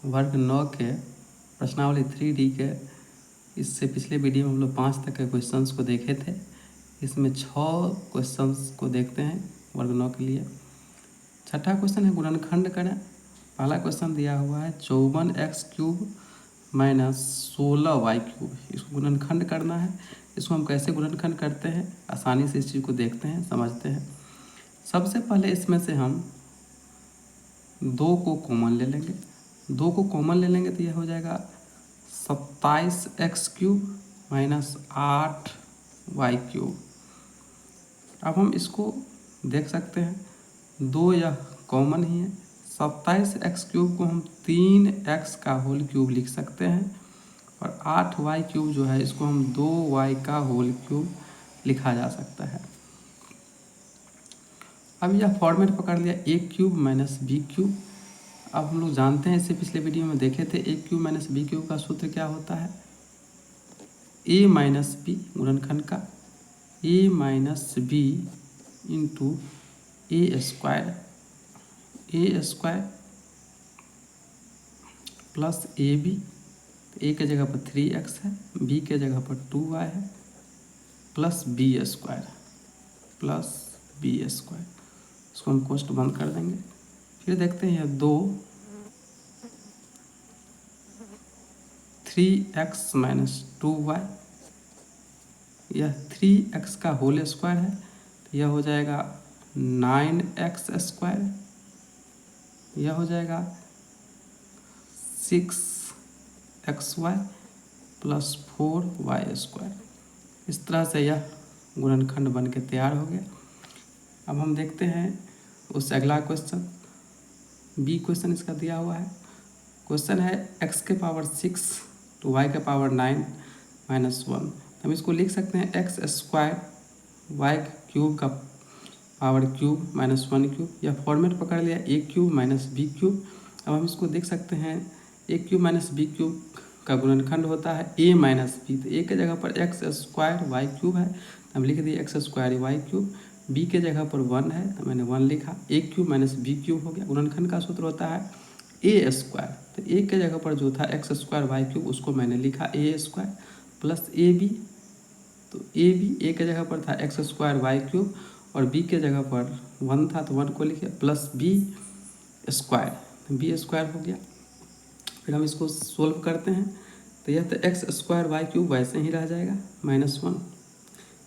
वर्ग 9 के प्रश्नावली 3D के इससे पिछले वीडियो में हम लोग 5 तक के क्वेश्चंस को देखे थे। इसमें 6 क्वेश्चंस को देखते हैं वर्ग 9 के लिए। छठा क्वेश्चन है गुणनखंड करें। पहला क्वेश्चन दिया हुआ है 54x³ माइनस 16y³। इसको गुणनखंड करना है। इसको हम कैसे गुणनखंड करते हैं आसानी से इस चीज़ को देखते हैं, समझते हैं। सबसे पहले इसमें से हम 2 को कॉमन ले लेंगे। 2 को कॉमन ले लेंगे तो यह हो जाएगा 27x³ माइनस 8y³। अब हम इसको देख सकते हैं 2 यह कॉमन ही है। 27x³ को हम 3x का होल क्यूब लिख सकते हैं और 8y³ जो है इसको हम 2y का होल क्यूब लिखा जा सकता है। अब यह फॉर्मेट पकड़ लिया a³ माइनस b³। अब हम लोग जानते हैं, इससे पिछले वीडियो में देखे थे a³ माइनस b³ का सूत्र क्या होता है, a माइनस b गुणनखंड का a minus b into a square plus ab। a के जगह पर 3x है, b के जगह पर 2y है, प्लस b स्क्वायर इसको हम कोष्ट बंद कर देंगे। फिर देखते हैं 2 3x माइनस 2y, यह 3x का होल स्क्वायर है तो यह हो जाएगा 9x स्क्वायर, यह हो जाएगा 6xy प्लस 4y स्क्वायर। इस तरह से यह गुणनखंड बन के तैयार हो गया। अब हम देखते हैं उससे अगला क्वेश्चन, बी क्वेश्चन इसका दिया हुआ है। क्वेश्चन है x के पावर 6 टू y के पावर 9 माइनस 1। हम इसको लिख सकते हैं x स्क्वायर y³ का पावर क्यूब माइनस 1³। यह फॉर्मेट पकड़ लिया a³ माइनस b³। अब हम इसको देख सकते हैं a³ माइनस b³ का गुणनखंड होता है a माइनस b। तो a के जगह पर x स्क्वायर y³ है तो हम लिख दिए x स्क्वायर y³। b के जगह पर 1 है तो मैंने 1 लिखा। a³ माइनस b³ हो गया। गुणनखंड का सूत्र होता है a स्क्वायर, तो a के जगह पर जो था x स्क्वायर y³ उसको मैंने लिखा a स्क्वायर प्लस ab। तो a के जगह पर था x स्क्वायर y³ और b के जगह पर 1 था तो 1 को लिखे प्लस b स्क्वायर, तो b स्क्वायर हो गया। फिर हम इसको सोल्व करते हैं तो यह तो x स्क्वायर y³ वैसे ही रह जाएगा माइनस 1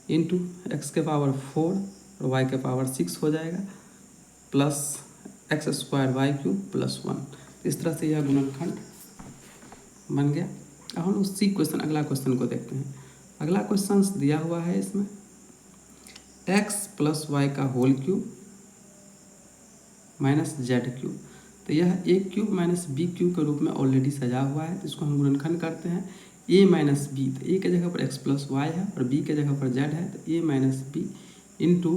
इंटू एक्स के पावर 4 और y के पावर 6 हो जाएगा plus x square y³ plus 1। इस तरह से यह गुणनखंड बन गया। अब हम उसी क्वेश्चन अगला क्वेश्चन को देखते हैं। अगला क्वेश्चन दिया हुआ है इसमें x प्लस वाई का होल क्यूब माइनस z³। तो यह a³ माइनस b³ के रूप में ऑलरेडी सजा हुआ है। इसको हम गुणनखंड करते हैं a माइनस b। तो a के जगह पर x प्लस वाई है और b के जगह पर z है तो a minus b into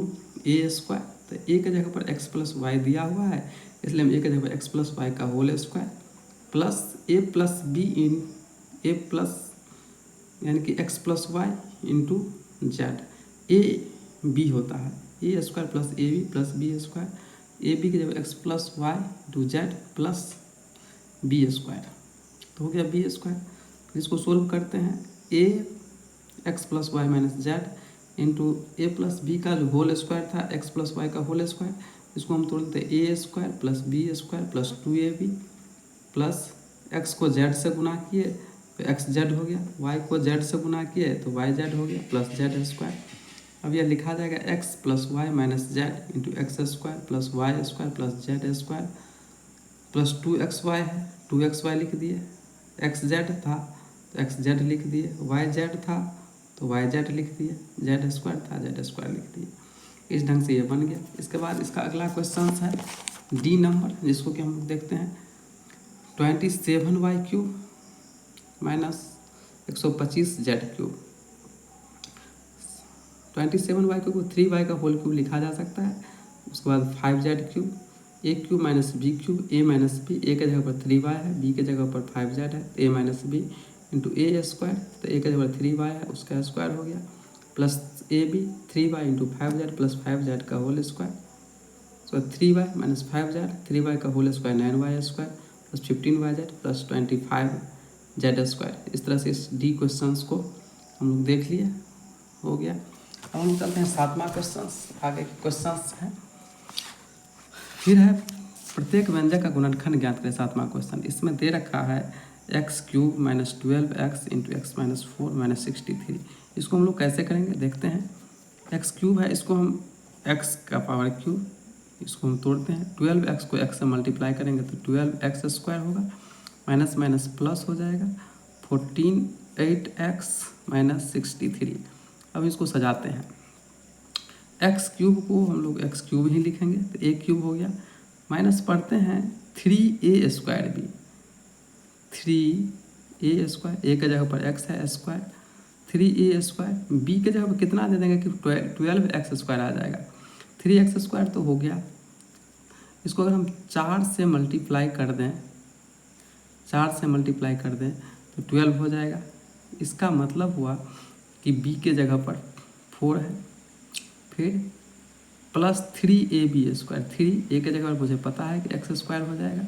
a square. तो a के जगह पर x प्लस वाई दिया हुआ है इसलिए हम a के जगह पर x प्लस वाई का whole square plus a plus b in a plus यानी कि x plus Y into Z. a b होता है a square plus A B plus B square. A B की जगह x plus Y into Z plus B square तो हो गया B square. इसको सोल्व करते हैं a x plus Y minus Z into A plus B का जो होल स्क्वायर था x प्लस वाई का होल स्क्वायर, इसको हम तोड़ते हैं a square plus B square plus 2ab plus x को z से गुना किए तो एक्स जेड हो गया, y को z से गुना किए तो वाई जेड हो गया प्लस जेड स्क्वायर। अब यह लिखा जाएगा x plus Y minus Z into X square plus Y square plus Z square plus 2xy है 2xy लिख दिए। एक्स जेड था तो एक्स जेड लिख दिए, वाई जेड था तो वाई जेड लिख दिए, जेड स्क्वायर था जेड स्क्वायर लिख दिए। इस ढंग से ये बन गया। इसके बाद इसका अगला क्वेश्चन है डी नंबर, जिसको कि हम लोग देखते हैं 27y³ माइनस 125 z³। 27y³ को 3y का होल क्यूब लिखा जा सकता है। उसके बाद 5z³ a³ minus b³ a minus b, a के जगह पर 3y है b के जगह पर 5z है a minus b into a square, तो a के जगह पर 3y है उसका स्क्वायर हो गया plus ab 3y into 5z plus 5z का होल स्क्वायर। सो 3y माइनस 5z 3y का whole square 9y square plus 15yz plus 25z²। इस तरह से इस डी क्वेश्चंस को हम लोग देख लिए, हो गया। अब हम चलते हैं 7वां क्वेश्चंस। आगे क्वेश्चंस है, फिर है प्रत्येक व्यंजक का गुणनखंड ज्ञात करें। 7वां क्वेश्चन, इसमें दे रखा है x³ minus 12x into x minus 4 minus 63। इसको हम लोग कैसे करेंगे देखते हैं। x³ है, इसको हम x का पावर क्यूब, इसको हम तोड़ते हैं। 12x को x से मल्टीप्लाई करेंगे तो 12x² होगा, माइनस माइनस प्लस हो जाएगा 8x माइनस 63। अब इसको सजाते हैं। x³ को हम लोग x³ ही लिखेंगे तो a³ हो गया, माइनस पढ़ते हैं 3a²b, 3a², a के जगह पर x है स्क्वायर, 3a², b के जगह पर कितना दे देंगे कि 12x² आ जाएगा, 3x² तो हो गया। इसको अगर हम 4 से मल्टीप्लाई कर दें, 4 से मल्टीप्लाई कर दें तो 12 हो जाएगा। इसका मतलब हुआ कि b के जगह पर 4 है, फिर प्लस 3ab², 3a के जगह पर मुझे पता है कि x² हो जाएगा,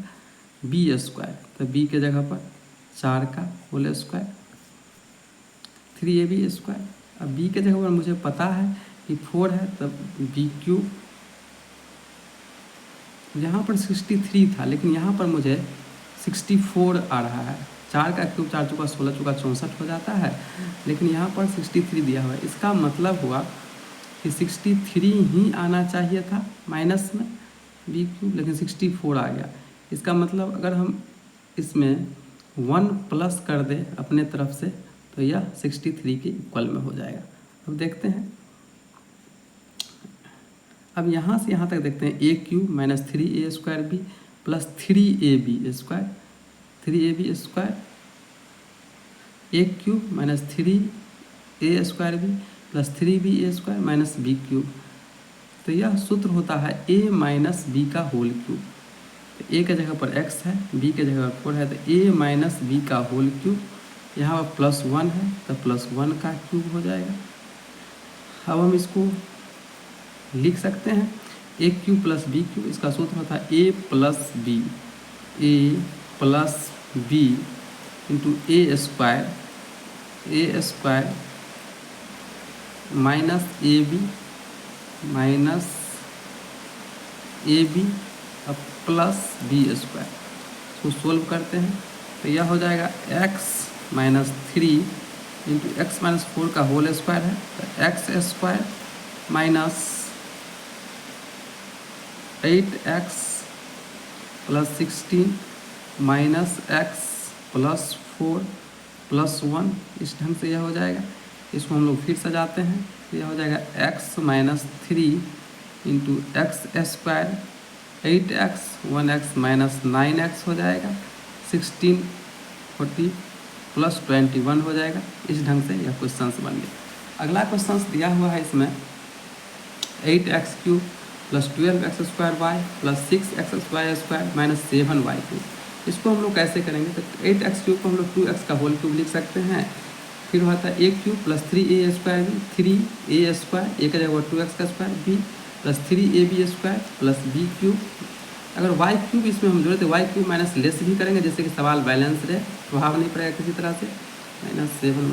b² तो b के जगह पर 4 का होल स्क्वायर, 3ab²। अब b के जगह पर मुझे पता है कि 4 है तब b³। यहाँ पर 63 था लेकिन यहाँ पर मुझे 64 आ रहा है। 4 का क्यूब 4 चौका 16 चौका 64 हो जाता है, लेकिन यहाँ पर 63 दिया हुआ है। इसका मतलब हुआ कि 63 ही आना चाहिए था माइनस में b³, लेकिन 64 आ गया। इसका मतलब अगर हम इसमें 1 प्लस कर दें अपने तरफ से तो यह 63 के इक्वल में हो जाएगा। अब देखते हैं, अब यहाँ से यहाँ तक देखते हैं। a³ minus 3a²b plus 3ab², 3ab², a³ minus 3a²b plus 3ba² minus b³। तो यह सूत्र होता है a माइनस b का होल क्यूब। तो a के जगह पर x है, b के जगह पर 4 है, तो a माइनस b का होल क्यूब, यहाँ पर +1 है तो +1 का क्यूब हो जाएगा। अब हम इसको लिख सकते हैं a³ प्लस b³, इसका सूत्र होता है a plus b into a² minus ab अब प्लस b²। इसको सोल्व करते हैं तो यह हो जाएगा x minus 3 into x minus 4 का होल स्क्वायर है, तो x² minus 8x plus 16 minus x plus 4 plus 1, इस ढंग से यह हो जाएगा। इसको हम लोग फिर सजाते हैं तो यह हो जाएगा x minus 3 into x² 8x 1x minus 9x हो जाएगा, 16 40 प्लस 21 हो जाएगा। इस ढंग से यह क्वेश्चन बन गया। अगला क्वेश्चन दिया हुआ है, इसमें 8x³ plus 12x² plus 6x² minus 7y³। इसको हम लोग कैसे करेंगे तो 8x³ को हम लोग 2x का होल क्यूब लिख सकते हैं। फिर होता है a³ plus 3a² 3a², a का जगह 2x² b plus 3ab² plus b³। अगर y³ इसमें हम जोड़े तो y³ माइनस लेस भी करेंगे, जैसे कि सवाल बैलेंस रहे, प्रभाव नहीं पड़ेगा किसी तरह से, -7